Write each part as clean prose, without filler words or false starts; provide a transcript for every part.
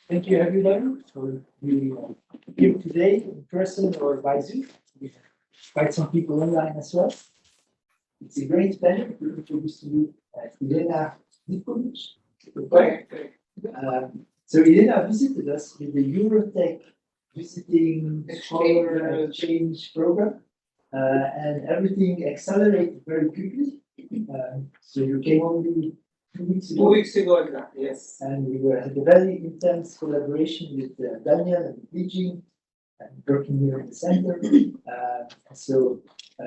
Thank you, everybody, for being here today in person or by Zoom. We have quite some people online as well. It's a great pleasure to introduce to you Irena Zivkovic. So Irena visited us with the EUROTECH visiting scholar exchange program, and everything accelerated very quickly. So you came only 2 weeks ago. 2 weeks ago, exactly, yes. And we had a very intense collaboration with Daniel and Beijing, and working here in the center.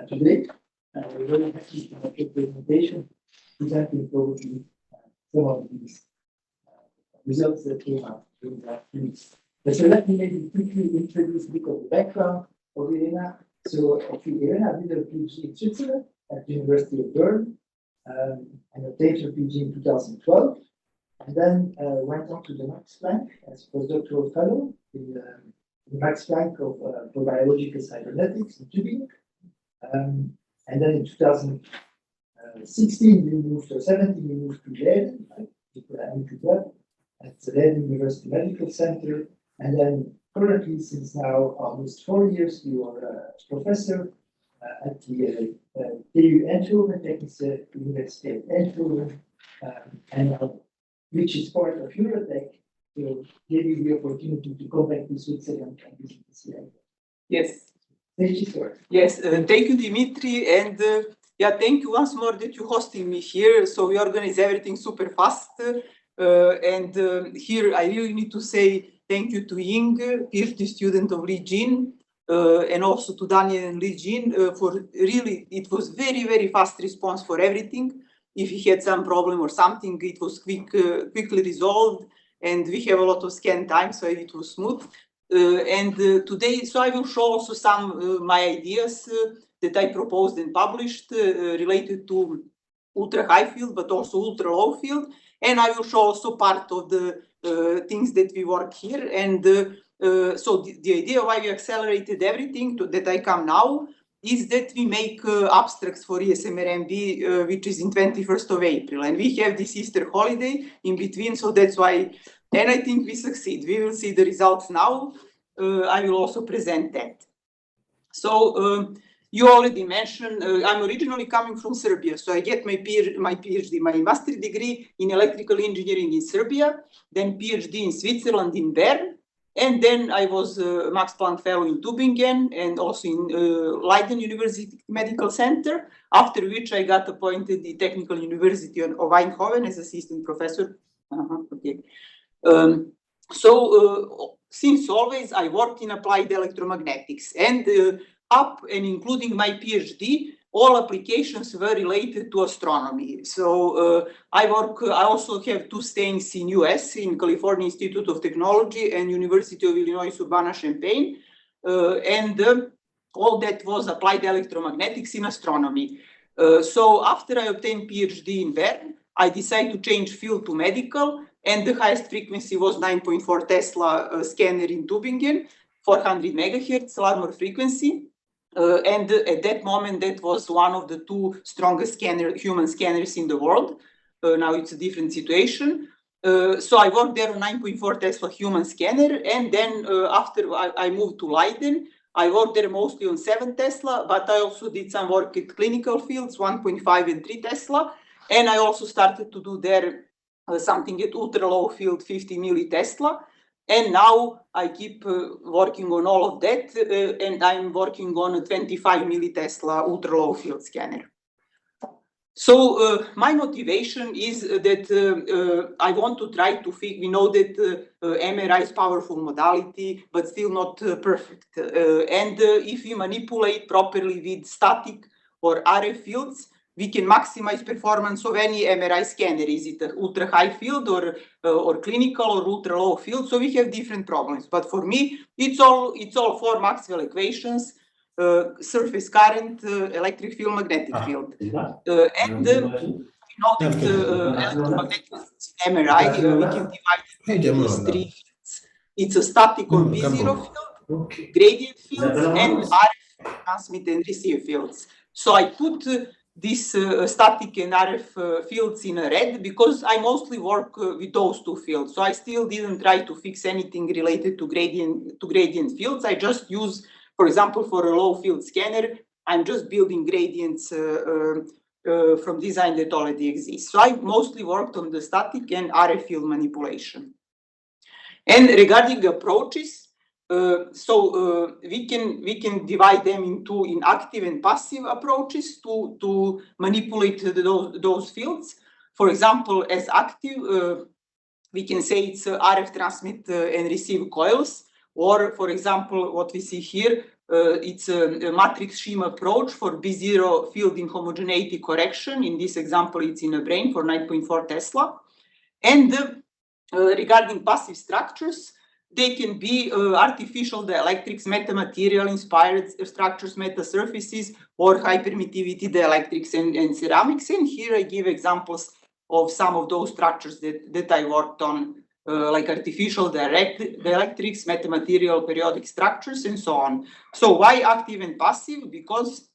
Today, we're very happy to make a presentation presenting probably some of these results that came out during that weeks. So let me maybe quickly introduce a bit of the background of Irena. So actually, Irena did her PhD in Switzerland at the University of Bern, and obtained her PhD in 2012, and then went on to the Max Planck as postdoctoral fellow in the Max Planck for biological cybernetics in Tübingen. And then in 2016, we moved to 17, we moved to Leiden, at the Leiden University Medical Center. And then currently, since now almost 4 years, you are a professor at the TU Eindhoven, Technische Universiteit Eindhoven, which is part of EUROTECH. So give you the opportunity to come back to Switzerland and visit the CIBM. Yes. Thank you, sir. Yes, thank you, Dimitri, and thank you once more that you're hosting me here. So we organize everything super fast, and here I really need to say thank you to Ying, PhD student of Li Jin, and also to Daniel and Li Jin for really, it was very fast response for everything. If he had some problem or something, it was quickly resolved, and we have a lot of scan time, so it was smooth. Today, so I will show also some my ideas that I proposed and published related to ultra high field, but also ultra low field, and I will show also part of the things that we work here. And so the idea why we accelerated everything that I come now is that we make abstracts for ESMRMB, which is in 21st of April, and we have this Easter holiday in between, so that's why. And I think we succeed. We will see the results now. I will also present that. So you already mentioned, I'm originally coming from Serbia. So I get my PhD, my master's degree in electrical engineering in Serbia, then PhD in Switzerland in Bern. And then I was Max Planck Fellow in Tübingen and also in Leiden University Medical Center, after which I got appointed the Technical University of Eindhoven as assistant professor. Since always, I worked in applied electromagnetics, and up and including my PhD, all applications were related to astronomy. So I also have 2 stays in US, in California Institute of Technology and University of Illinois Urbana-Champaign, and all that was applied electromagnetics in astronomy. So after I obtained PhD in Bern, I decided to change field to medical, and the highest frequency was 9.4 Tesla scanner in Tübingen, 400 megahertz Larmor frequency. And at that moment, that was one of the 2 strongest human scanners in the world. Now it's a different situation. So I worked there on 9.4 Tesla human scanner. And then after I moved to Leiden, I worked there mostly on 7 Tesla, but I also did some work at clinical fields, 1.5 and 3 Tesla. And I also started to do there something at ultra low field, 50 millitesla. And now I keep working on all of that, and I'm working on a 25 millitesla ultra low field scanner. So my motivation is that I want to try to fix. We know that MRI is powerful modality, but still not perfect. And if we manipulate properly with static or RF fields, we can maximize performance of any MRI scanner. Is it an ultra high field or clinical or ultra low field? So we have different problems. But for me, it's all 4 Maxwell equations: surface current, electric field, magnetic field, and we know that electromagnetic MRI we can divide it into these 3 fields. It's a static or B0 field, gradient fields, and RF transmit and receive fields. So I put this static and RF fields in red because I mostly work with those two fields. So I still didn't try to fix anything related to gradient fields. I just use, for example, for a low field scanner, I'm just building gradients from design that already exists. So I mostly worked on the static and RF field manipulation. And regarding approaches, we can divide them into active and passive approaches to manipulate those fields. For example, as active, we can say it's RF transmit and receive coils, or for example, what we see here, it's a matrix scheme approach for B0 field inhomogeneity correction. In this example, it's in a brain for 9.4 Tesla. And regarding passive structures, they can be artificial dielectrics, metamaterial inspired structures, metasurfaces, or high permittivity dielectrics and ceramics. And here I give examples of some of those structures that I worked on, like artificial dielectrics, metamaterial periodic structures, and so on. So why active and passive? Because,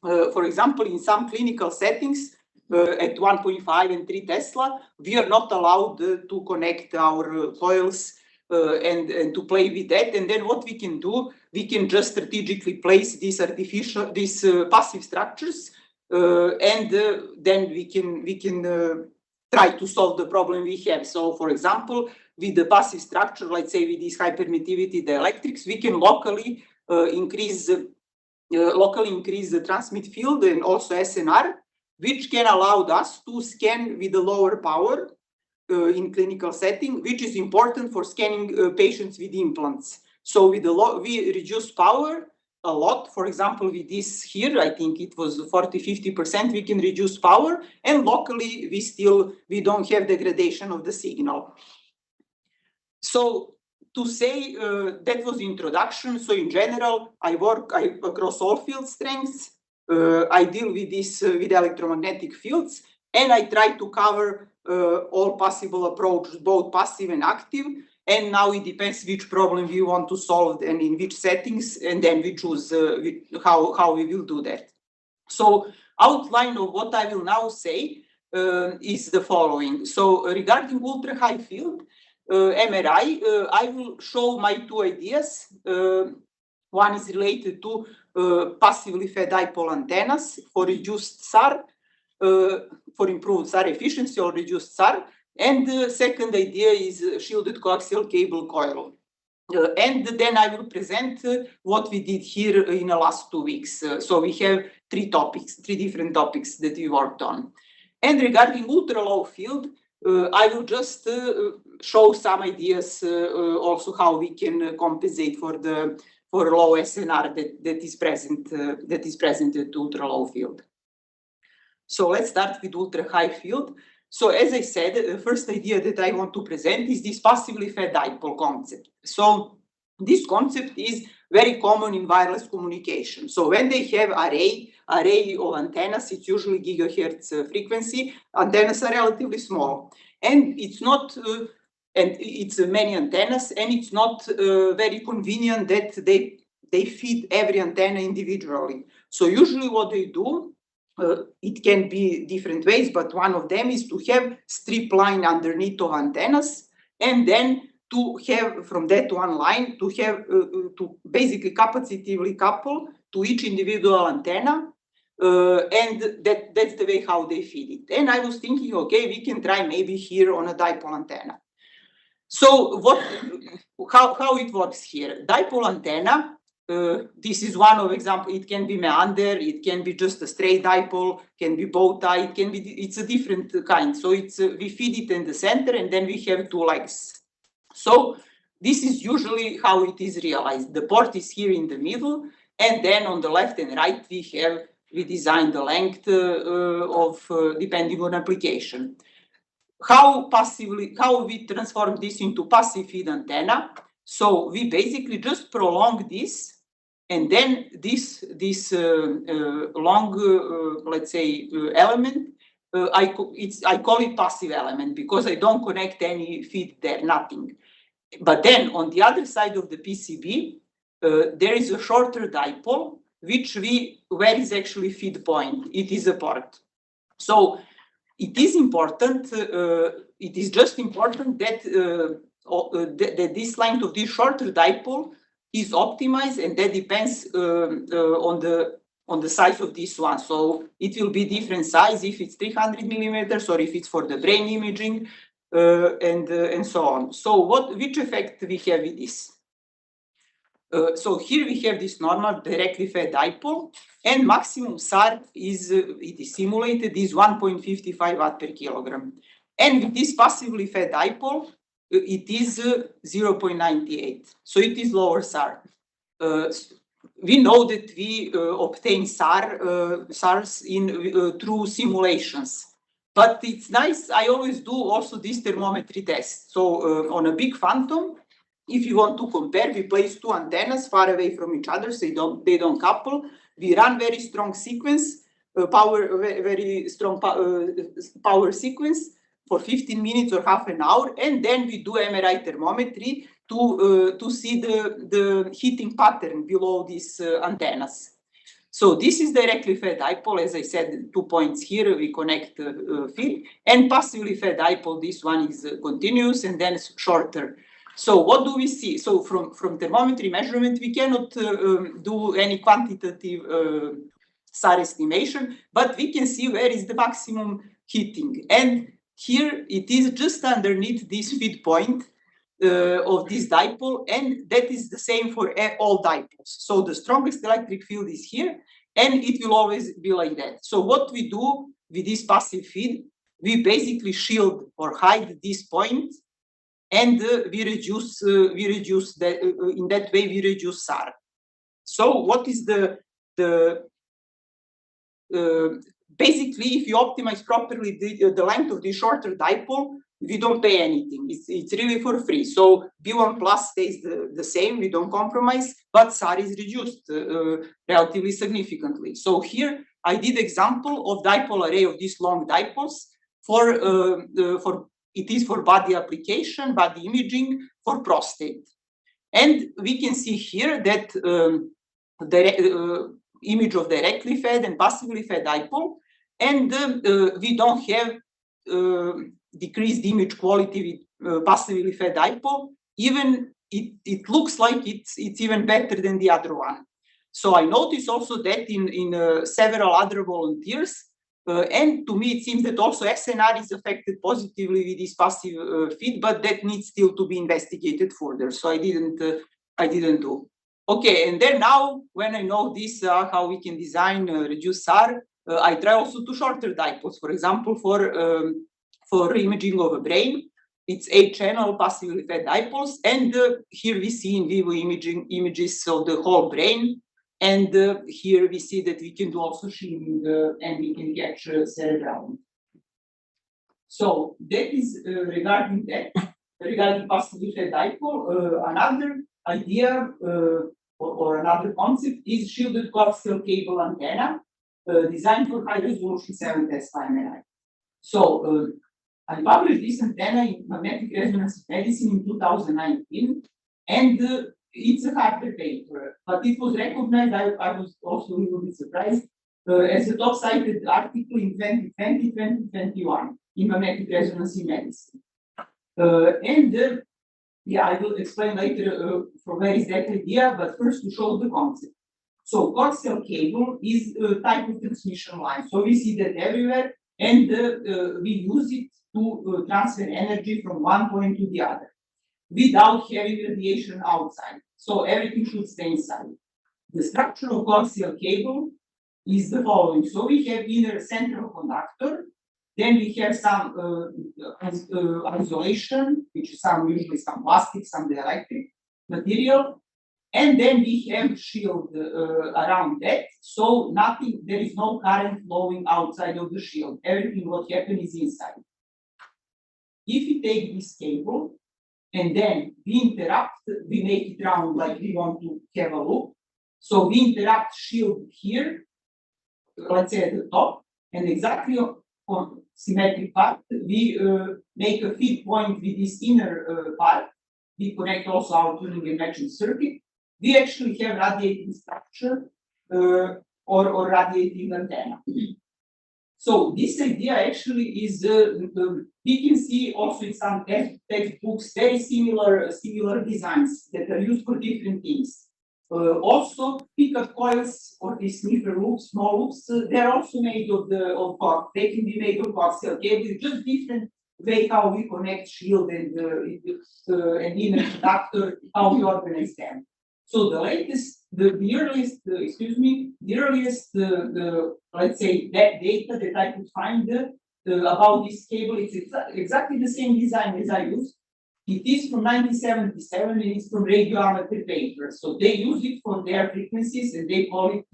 for example, in some clinical settings, at 1.5 and 3 Tesla, we are not allowed to connect our coils and to play with that. And then what we can do, we can just strategically place these passive structures, and then we can try to solve the problem we have. So, for example, with the passive structure, let's say with these high permittivity dielectrics, we can locally increase the transmit field and also SNR, which can allow us to scan with a lower power in clinical setting, which is important for scanning patients with implants. So with we reduce power a lot. For example, with this here, I think it was 40–50%, we can reduce power, and locally we don't have degradation of the signal. So to say that was the introduction. So in general, I work across all field strengths. I deal with this with electromagnetic fields, and I try to cover all possible approaches, both passive and active. And now it depends which problem we want to solve and in which settings, and then we choose how we will do that. So outline of what I will now say is the following. So regarding ultra high field MRI, I will show my two ideas. One is related to passively fed dipole antennas for reduced SAR, for improved SAR efficiency or reduced SAR. And the second idea is shielded coaxial cable coil. And then I will present what we did here in the last 2 weeks. So we have three different topics that we worked on. And regarding ultra low field, I will just show some ideas also how we can compensate for low SNR that is present at ultra low field. So let's start with ultra high field. So as I said, the first idea that I want to present is this passively fed dipole concept. So this concept is very common in wireless communication. So when they have array of antennas, it's usually gigahertz frequency. Antennas are relatively small, and it's not, and it's many antennas, and it's not very convenient that they feed every antenna individually. So usually what they do, it can be different ways, but one of them is to have strip line underneath of antennas, and then to have from that one line to have to basically capacitively couple to each individual antenna, and that's the way how they feed it. And I was thinking, okay, we can try maybe here on a dipole antenna. So how it works here? Dipole antenna. This is one of example. It can be meander, it can be just a straight dipole, can be bow tie, it can be, it's a different kind. So it's we feed it in the center, and then we have two legs. So this is usually how it is realized. The port is here in the middle, and then on the left and right we design the length of depending on application. How we transform this into passive feed antenna? So we basically just prolong this. And then this long, let's say, element, I call it passive element because I don't connect any feed there, nothing. But then on the other side of the PCB, there is a shorter dipole, where is actually feed point. It is a port. So it is important. It is just important that that this length of this shorter dipole is optimized, and that depends on the size of this one. So it will be different size if it's 300 millimeters or if it's for the brain imaging, and so on. So which effect we have with this? So here we have this normal directly fed dipole, and maximum SAR is it is simulated is 1.55 watt per kilogram, and with this passively fed dipole it is 0.98. So it is lower SAR. We know that we obtain SARs through simulations, but it's nice. I always do also this thermometry test. So on a big phantom, if you want to compare, we place two antennas far away from each other, so they don't couple. We run very strong sequence, very strong power sequence for 15 minutes or half an hour, and then we do MRI thermometry to see the heating pattern below these antennas. So this is directly fed dipole. As I said, 2 points here, we connect field, and passively fed dipole, this one is continuous and then it's shorter. So what do we see? So from thermometry measurement, we cannot do any quantitative SAR estimation, but we can see where is the maximum heating. And here it is just underneath this feed point of this dipole, and that is the same for all dipoles. So the strongest electric field is here, and it will always be like that. So what we do with this passive feed, we basically shield or hide this point, and we reduce that. In that way, we reduce SAR. So what is basically, if you optimize properly the length of the shorter dipole, we don't pay anything. It's really for free. So B1 plus stays the same. We don't compromise, but SAR is reduced relatively significantly. So here I did example of dipole array of these long dipoles for it is for body application, body imaging, for prostate. And we can see here that the image of directly fed and passively fed dipole, and we don't have decreased image quality with passively fed dipole. Even it looks like it's even better than the other one. So I noticed also that in several other volunteers, and to me it seems that also SNR is affected positively with this passive feed, but that needs still to be investigated further. So I didn't do. Okay, and then now when I know this, how we can design reduce SAR, I try also to shorter dipoles. For example, for imaging of a brain, it's 8-channel passively fed dipoles, and here we see in vivo images of the whole brain, and here we see that we can do also shielding, and we can catch cerebellum. So that is regarding passively fed dipole. Another idea or another concept is shielded coaxial cable antenna designed for high resolution 7 Tesla MRI. So I published this antenna in magnetic resonance medicine in 2019, and it's a harder paper, but it was recognized. I was also a little bit surprised as a top cited article in 2020-2021 in magnetic resonance medicine. Yeah, I will explain later from where is that idea, but first to show the concept. So coaxial cable is a type of transmission line. So we see that everywhere, and we use it to transfer energy from one point to the other without having radiation outside. So everything should stay inside. The structure of coaxial cable is the following. So we have inner central conductor, then we have some isolation, which is usually some plastic, some dielectric material, and then we have shield around that. So there is no current flowing outside of the shield. Everything what happens is inside. If we take this cable and then we interrupt, we make it round like we want to have a loop. So we interrupt shield here, let's say at the top, and exactly on symmetric part, we make a feed point with this inner part. We connect also our tuning and matching circuit. We actually have radiating structure, or radiating antenna. So this idea actually is, we can see also in some textbooks very similar designs that are used for different things. Also, pickup coils or these sniffer loops, small loops, they're also made of coax. They can be made of coaxial cables, just different way how we connect shield and inner conductor, how we organize them. So the latest, the earliest, let's say that data that I could find about this cable, it's exactly the same design as I used. It is from 1977 and it's from radio amateur paper. So they use it for their frequencies and they call it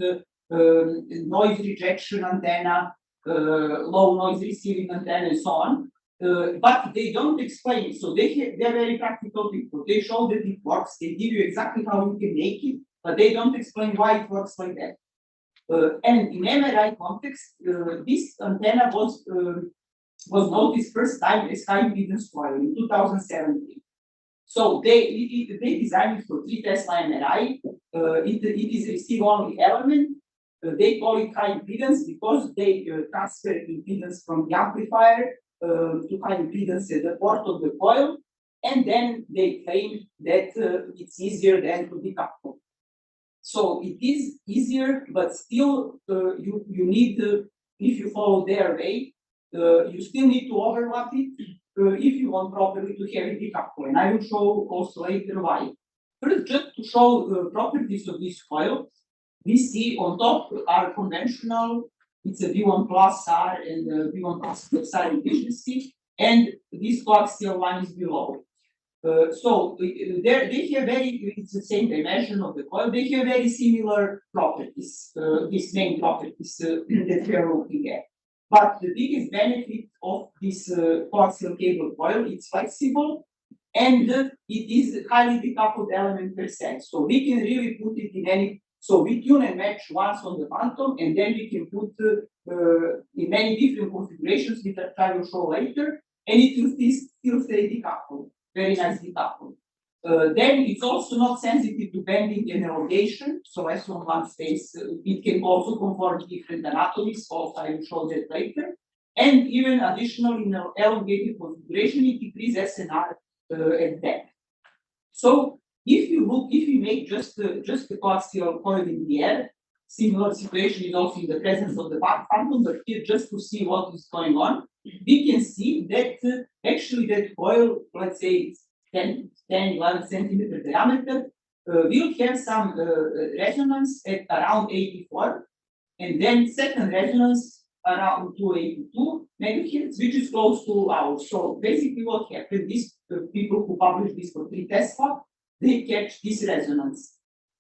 noise rejection antenna, low noise receiving antenna, and so on. But they don't explain. So they're very practical people. They show that it works. They give you exactly how you can make it, but they don't explain why it works like that. And in MRI context, this antenna was noticed first time as high impedance coil in 2017. So they designed it for 3 Tesla MRI. It is receive only element. They call it high impedance because they transfer impedance from the amplifier to high impedance at the port of the coil, and then they claim that it's easier than to decouple. So it is easier, but still you need, if you follow their way, you still need to overlap it if you want properly to have it decoupled. And I will show also later why. First, just to show the properties of this coil, we see on top are conventional. It's a V1 plus R and V1 plus R efficiency, and this coaxial one is below. So they have it's the same dimension of the coil. They have very similar properties, these main properties that we are looking at. But the biggest benefit of this coaxial cable coil, it's flexible, and it is highly decoupled element percent. So we can really put it in any. So we tune and match once on the phantom, and then we can put in many different configurations, which I will show later, and it will still stay decoupled, very nice decoupled. Then it's also not sensitive to bending and elongation, so as on one space, it can also conform different anatomies, also I will show that later. And even additionally, in an elongated configuration, it decreases SNR at depth. So if you make just the coaxial coil in the air, similar situation is also in the presence of the phantom, but here just to see what is going on, we can see that actually that coil, let's say it's 10, 11 centimeter diameter, will have some resonance at around 84, and then second resonance around 282 megahertz, which is close to ours. So basically what happened, these people who published this for 3 Tesla, they catch this resonance.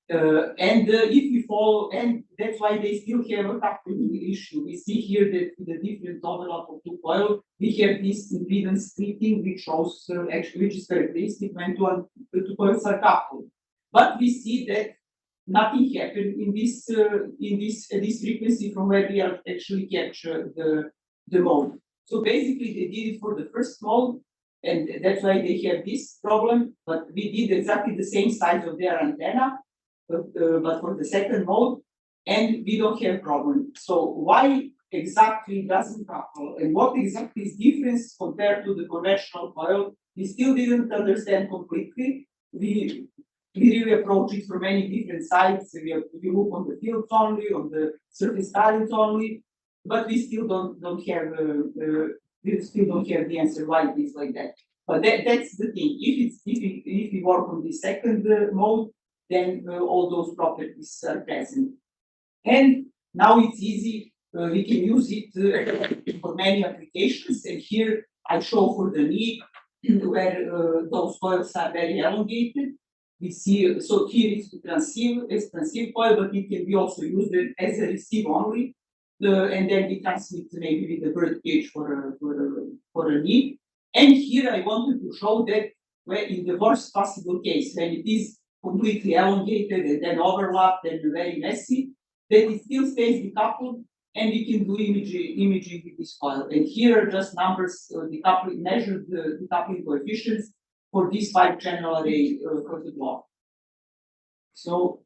And if we follow, and that's why they still have a coupling issue. We see here that the different overlap of two coils, we have this impedance splitting, which shows actually, which is characteristic when two coils are coupled. But we see that nothing happened in this frequency from where we are actually capture the mode. So basically, they did it for the first mode, and that's why they have this problem. But we did exactly the same size of their antenna. But for the second mode, and we don't have problem. So why exactly doesn't couple, and what exactly is difference compared to the conventional coil? We still didn't understand completely. We really approach it from many different sides. We look on the fields only, on the surface currents only, but we still don't have the answer why it is like that. But that's the thing. If we work on the second mode, then all those properties are present. And now it's easy, we can use it for many applications. And here I show for the knee where those coils are very elongated. We see, so here it's transceive coil, but it can be also used as a receive only. And then we transmit maybe with the bird cage for a knee. And here I wanted to show that where in the worst possible case, when it is completely elongated and then overlapped and very messy, that it still stays decoupled, and we can do imaging with this coil. And here are just numbers, measured decoupling coefficients for this 5-channel array for the block. So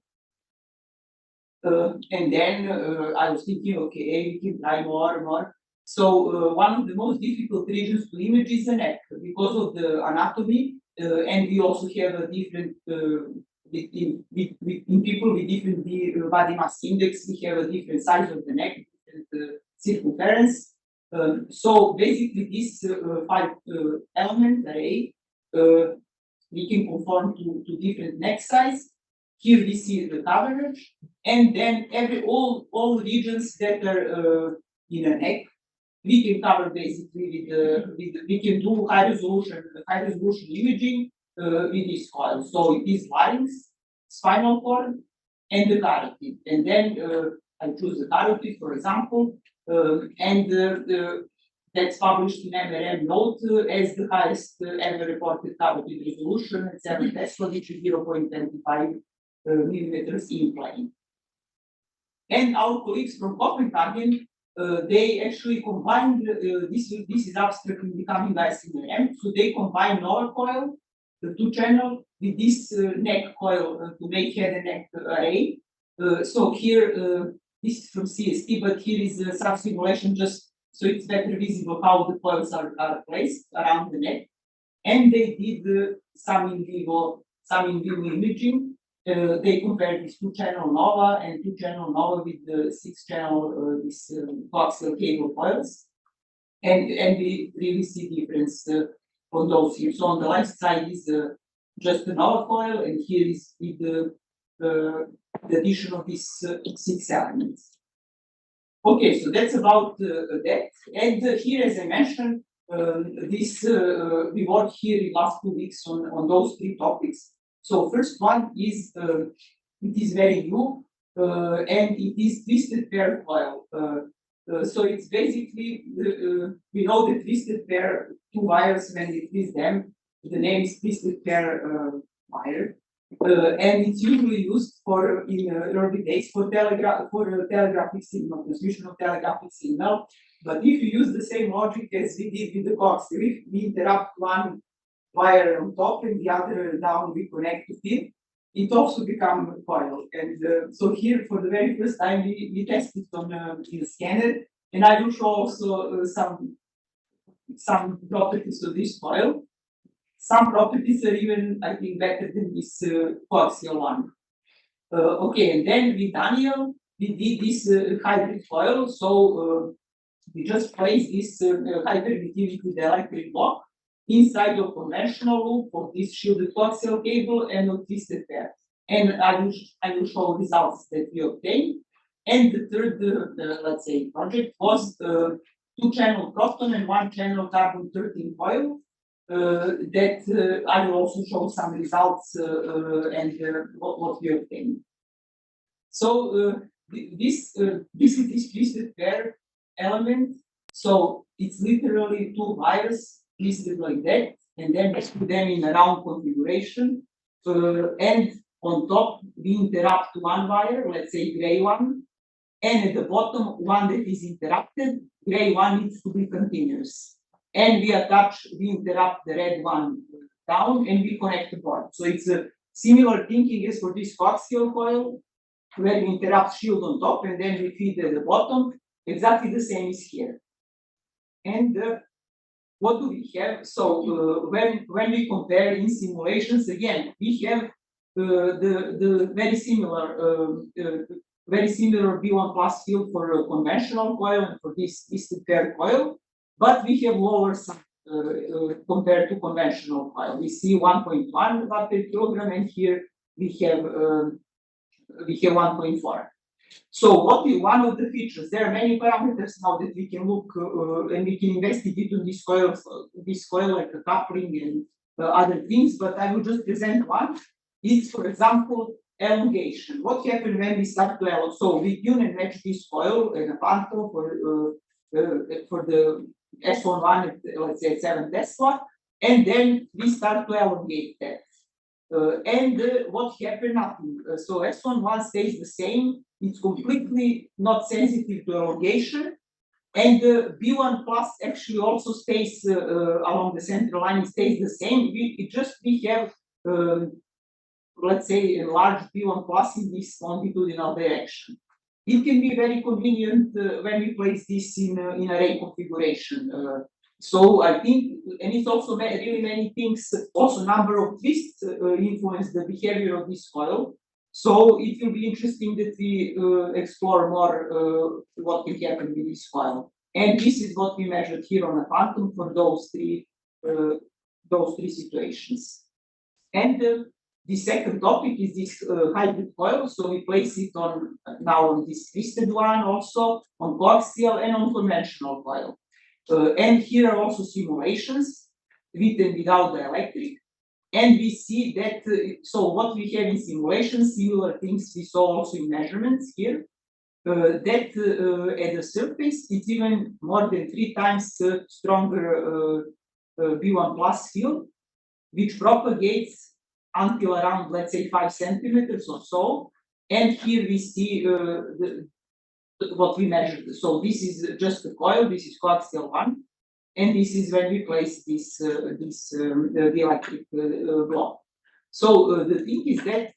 And then I was thinking, okay, we can try more. So one of the most difficult regions to image is the neck because of the anatomy, and we also have a different in people with different body mass index. We have a different size of the neck, different circumference. So basically, this five element array we can conform to different neck size. Here we see the coverage, and then all regions that are in a neck, we can cover basically we can do high resolution imaging with this coil. So it is larynx, spinal cord, and the carotid. And then I choose the carotid, for example, and that's published in MRM note as the highest ever reported carotid resolution at 7 Tesla, which is 0.25 millimeters in plane. And our colleagues from Copenhagen, they actually combined this is abstract in becoming ICMM. So they combine our coil, the 2-channel, with this neck coil to make head and neck array. So here, this is from CST, but here is a sub-simulation just so it's better visible how the coils are placed around the neck. And they did some in vivo imaging. They compared this 2-channel NOVA and 2-channel NOVA with the 6-channel this coaxial cable coils, and we really see difference on those here. So on the left side is just the NOVA coil, and here is with the addition of these 6 elements. Okay, so that's about that. And here, as I mentioned, we worked here in last 2 weeks on those 3 topics. So first one is it is very new and it is twisted pair coil. So it's basically we know the twisted pair 2 wires when we twist them. The name is twisted pair wire, and it's usually used for in early days for telegraphic signal, transmission of telegraphic signal. But if you use the same logic as we did with the coaxial, if we interrupt one wire on top and the other down, we connect to it, it also becomes a coil. And so here, for the very first time, we tested on in a scanner, and I will show also some properties of this coil. Some properties are even, I think, better than this coaxial one. Okay, and then with Daniel, we did this hybrid coil. So we just placed this hybrid with the electric block inside of conventional loop of this shielded coaxial cable and a twisted pair. And I will show results that we obtained. And the third, let's say, project was 2-channel proton and 1-channel carbon-13 coil. That I will also show some results and what we obtained. So this is this twisted pair element. So it's literally 2 wires twisted like that, and then we put them in a round configuration. And on top, we interrupt 1 wire, let's say gray one, and at the bottom, one that is interrupted, gray one needs to be continuous. And we interrupt the red one down, and we connect the board. So it's a similar thinking as for this coaxial coil, where we interrupt shield on top, and then we feed at the bottom. Exactly the same is here. And what do we have? So when we compare in simulations, again, we have the very similar B1 plus field for a conventional coil and for this twisted pair coil, but we have lower sum compared to conventional coil. We see 1.1 watt per kilogram, and here we have 1.4. So one of the features, there are many parameters now that we can look and we can investigate on this coil like a coupling and other things, but I will just present one. It's, for example, elongation. What happens when we start to elongate? So we tune and match this coil and a panto for the S11 at, let's say, 7 Tesla, and then we start to elongate that. What happened? Nothing. So S11 stays the same. It's completely not sensitive to elongation, and B1 plus actually also stays along the central line. It stays the same. We have let's say, a large B1 plus in this longitudinal direction. It can be very convenient when we place this in array configuration. So I think, and it's also really many things, also number of twists influence the behavior of this coil. So it will be interesting that we explore more what can happen with this coil. And this is what we measured here on a phantom for those three situations. And the second topic is this hybrid coil. So we place it on now on this twisted one, also on coaxial and on conventional coil. And here are also simulations with and without the electric. And we see that, so what we have in simulations, similar things we saw also in measurements here, that at the surface, it's even more than 3 times stronger B1 plus field, which propagates until around, let's say, 5 centimeters or so. And here we see what we measured. So this is just the coil, this is coaxial one. And this is when we place this, the electric block. So the thing is that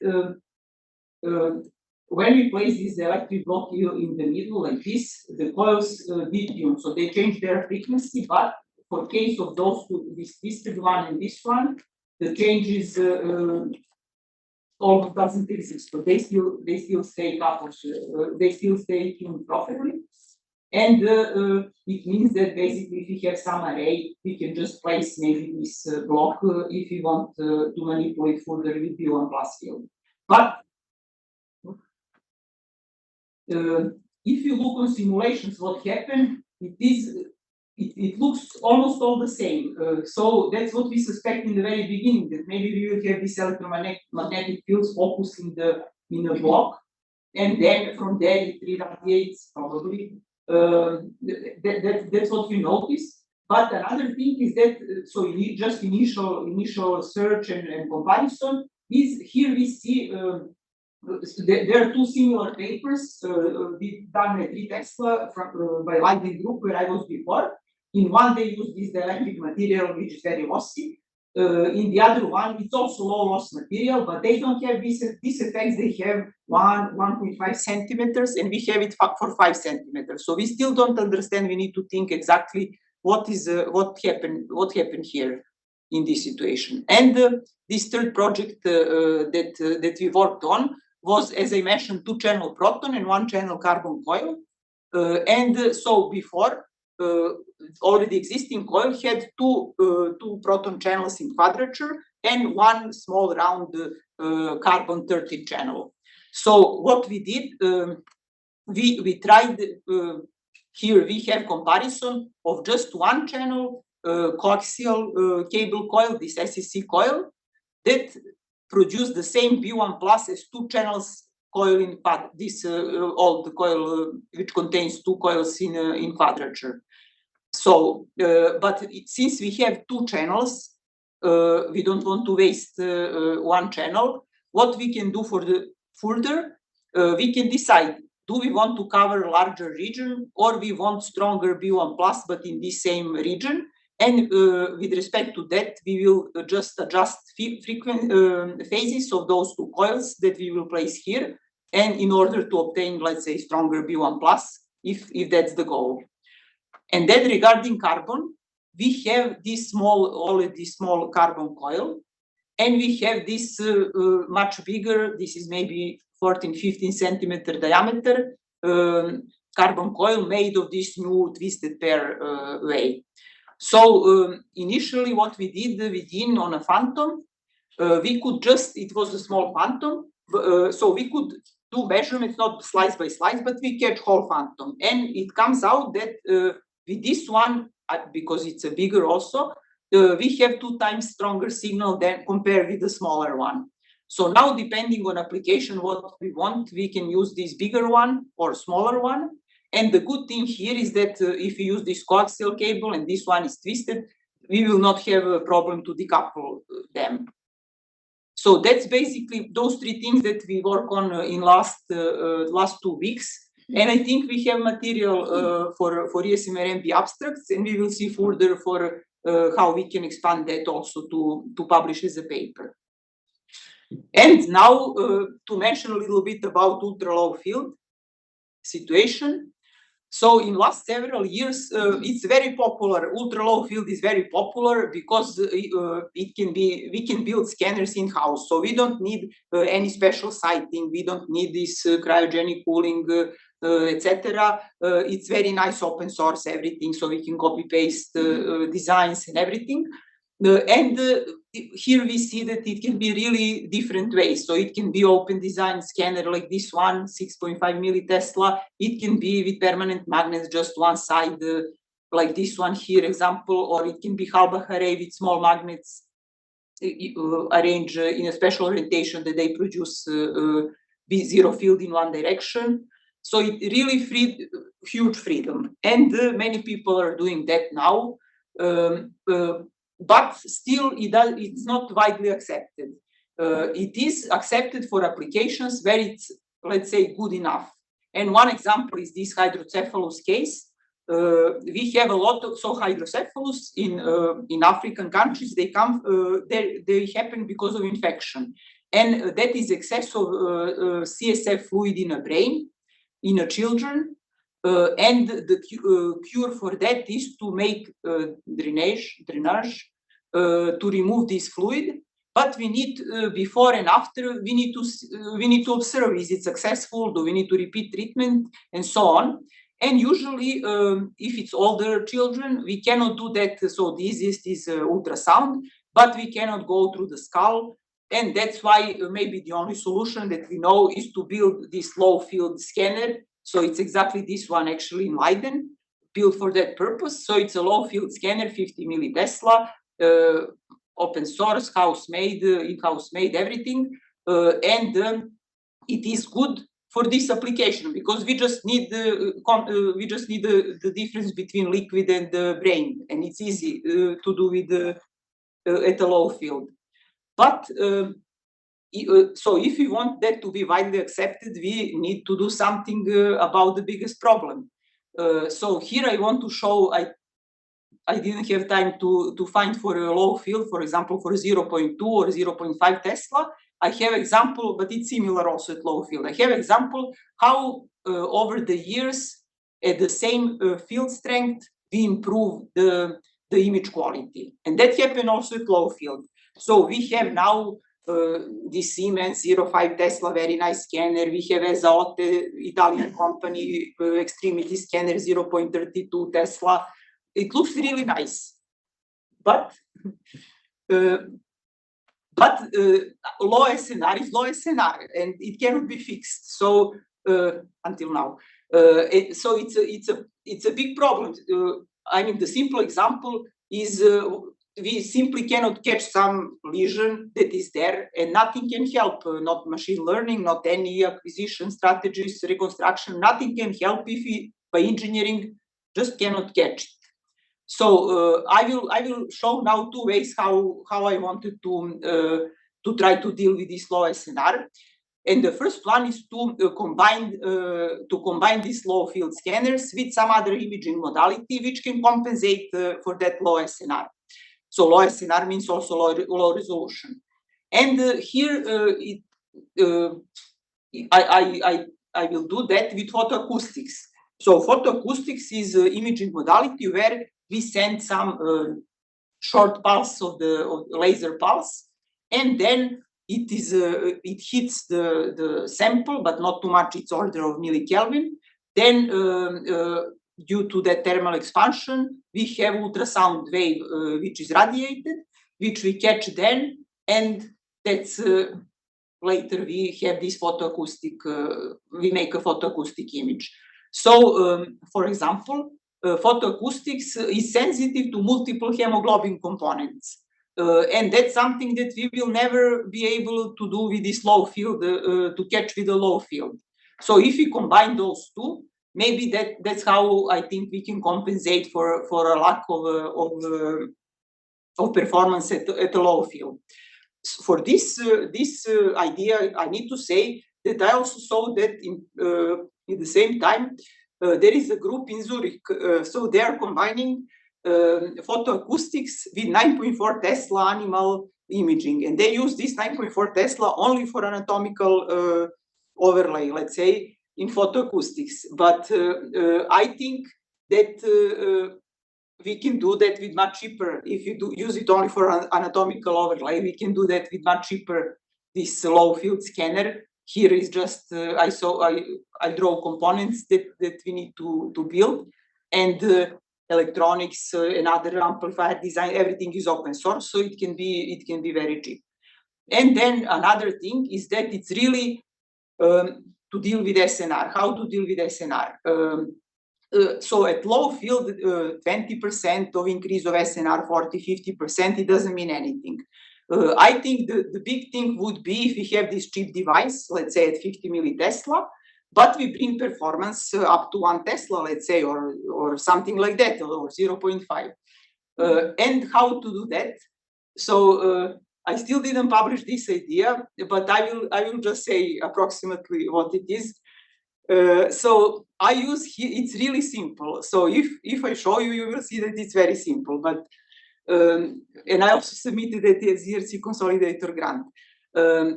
when we place this electric block here in the middle like this, the coils detune, so they change their frequency. But for case of those two, this twisted one and this one, the changes almost doesn't exist. So they still stay coupled, they still stay tuned properly. And it means that basically if we have some array, we can just place maybe this block if we want to manipulate further with B1 plus field. But if you look on simulations, what happened, it looks almost all the same. So that's what we suspect in the very beginning, that maybe we will have these electromagnetic fields focused in the block, and then from there it radiates probably. That's what we notice. But another thing is that, so you need just initial search and comparison, is here we see there are 2 similar papers done at Tesla by Lightning Group, where I was before. In one, they use this dielectric material, which is very lossy. In the other one, it's also low loss material, but they don't have these effects. They have 1.5 centimeters, and we have it for 5 centimeters. So we still don't understand. We need to think exactly what happened here in this situation. And this third project that we worked on was, as I mentioned, 2-channel proton and 1-channel carbon coil. And so before, already existing coil had two proton channels in quadrature and 1 small round carbon 13 channel. So what we did, we tried, here we have comparison of just 1 channel coaxial cable coil, this SEC coil, that produced the same B1 plus as 2 channels coil in this old coil which contains 2 coils in quadrature. So, but since we have 2 channels, we don't want to waste 1 channel. What we can do for the further, we can decide, do we want to cover a larger region, or we want stronger B1 plus but in the same region? And with respect to that, we will just adjust frequent phases of those 2 coils that we will place here, and in order to obtain, let's say, stronger B1 plus, if that's the goal. And then regarding carbon, we have this already small carbon coil, and we have this much bigger, this is maybe 14-15 centimeter diameter carbon coil made of this new twisted pair way. So initially what we did on a phantom, we could just, it was a small phantom, so we could do measurements not slice by slice, but we catch whole phantom. And it comes out that with this one, because it's a bigger also, we have 2 times stronger signal than compared with the smaller one. So now, depending on application, what we want, we can use this bigger one or smaller one. And the good thing here is that if we use this coaxial cable and this one is twisted, we will not have a problem to decouple them. So that's basically those 3 things that we work on in last 2 weeks. And I think we have material for ESMRMP abstracts, and we will see further for how we can expand that also to publish as a paper. And now to mention a little bit about ultra low field situation. So in last several years, it's very popular. Ultra low field is very popular because we can build scanners in house. So we don't need any special siting. We don't need this cryogenic cooling, etc. It's very nice open source everything. So we can copy paste designs and everything. Here we see that it can be really different ways. So it can be open design scanner like this one, 6.5 millitesla. It can be with permanent magnets, just one side, like this one here example, or it can be Halbach array with small magnets arranged in a special orientation that they produce zero field in one direction. So it really freed huge freedom. And many people are doing that now. But still, it's not widely accepted. It is accepted for applications where it's, let's say, good enough. And one example is this hydrocephalus case. We have a lot of hydrocephalus in African countries. They come, they happen because of infection, and that is excess of CSF fluid in a brain in a children. And the cure for that is to make drainage to remove this fluid. But we need before and after we need to observe, is it successful? Do we need to repeat treatment and so on? And usually, if it's older children, we cannot do that. So the easiest is ultrasound, but we cannot go through the skull. And that's why maybe the only solution that we know is to build this low field scanner. So it's exactly this one actually in Leiden, built for that purpose. So it's a low field scanner, 50 millitesla, open source, house made, in-house made, everything. And it is good for this application because we just need the difference between liquid and the brain, and it's easy to do with at a low field. But so if we want that to be widely accepted, we need to do something about the biggest problem. So here I want to show, I didn't have time to find for a low field, for example, for 0.2 or 0.5 Tesla. I have example, but it's similar also at low field. I have example how over the years at the same field strength, we improve the image quality. And that happened also at low field. So we have now this Siemens 0.5 Tesla, very nice scanner. We have Asst, Italian company, extremity scanner 0.32 Tesla. It looks really nice, but low SNR is low SNR, and it cannot be fixed. So until now, so it's a big problem. I mean, the simple example is we simply cannot catch some lesion that is there, and nothing can help. Not machine learning, not any acquisition strategies, reconstruction. Nothing can help if we, by engineering, just cannot catch it. So I will show now two ways how I wanted to try to deal with this low SNR. And the first one is to combine these low field scanners with some other imaging modality which can compensate for that low SNR. So low SNR means also low resolution. And here I will do that with photoacoustics. So photoacoustics is imaging modality where we send some short pulse of the laser pulse, and then it hits the sample, but not too much. It's order of millikelvin. Then due to that thermal expansion, we have ultrasound wave which is radiated, which we catch then, and that's later we have this photoacoustic. We make a photoacoustic image. So, for example, photoacoustics is sensitive to multiple hemoglobin components. And that's something that we will never be able to do with this low field, to catch with a low field. So if we combine those two, maybe that's how I think we can compensate for a lack of performance at a low field. For this idea, I need to say that I also saw that at the same time, there is a group in Zurich. So they are combining photoacoustics with 9.4 Tesla animal imaging, and they use this 9.4 Tesla only for anatomical overlay, let's say, in photoacoustics. But I think that we can do that with much cheaper. If you use it only for an anatomical overlay, we can do that with much cheaper. This low field scanner here is just I draw components that we need to build, and electronics and other amplifier design, everything is open source, so it can be very cheap. And then another thing is that it's really to deal with SNR. How to deal with SNR? So at low field, 20% of increase of SNR, 40-50%, it doesn't mean anything. I think the big thing would be if we have this cheap device, let's say at 50 millitesla, but we bring performance up to 1 Tesla, let's say, or something like that, or 0.5. And how to do that? So I still didn't publish this idea, but I will just say approximately what it is. So I use here, it's really simple. So if I show you, you will see that it's very simple. But and I also submitted it as ERC Consolidator grant.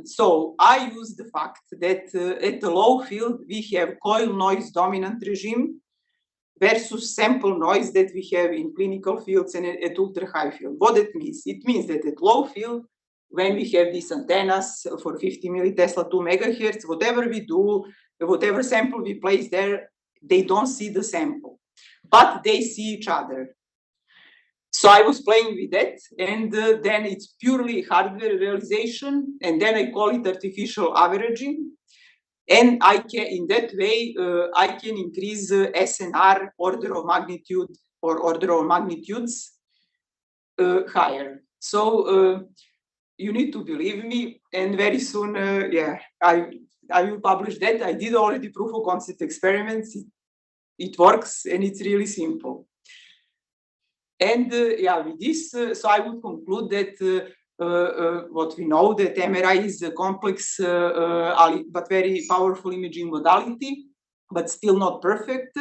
So I use the fact that at the low field we have coil noise dominant regime versus sample noise that we have in clinical fields and at ultra high field. What it means? It means that at low field, when we have these antennas for 50 millitesla, 2 megahertz, whatever we do, whatever sample we place there, they don't see the sample, but they see each other. So I was playing with that, and then it's purely hardware realization, and then I call it artificial averaging. And I can, in that way, I can increase SNR order of magnitude or order of magnitudes higher. So you need to believe me, and very soon, yeah, I will publish that. I did already proof of concept experiments. It works, and it's really simple. And yeah, with this, so I would conclude that what we know, that MRI is a complex but very powerful imaging modality, but still not perfect.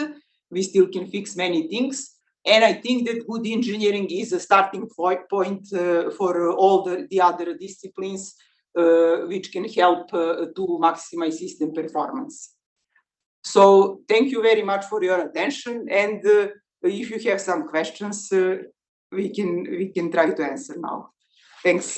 We still can fix many things. And I think that good engineering is a starting point for all the other disciplines which can help to maximize system performance. So thank you very much for your attention. And if you have some questions, we can try to answer now. Thanks.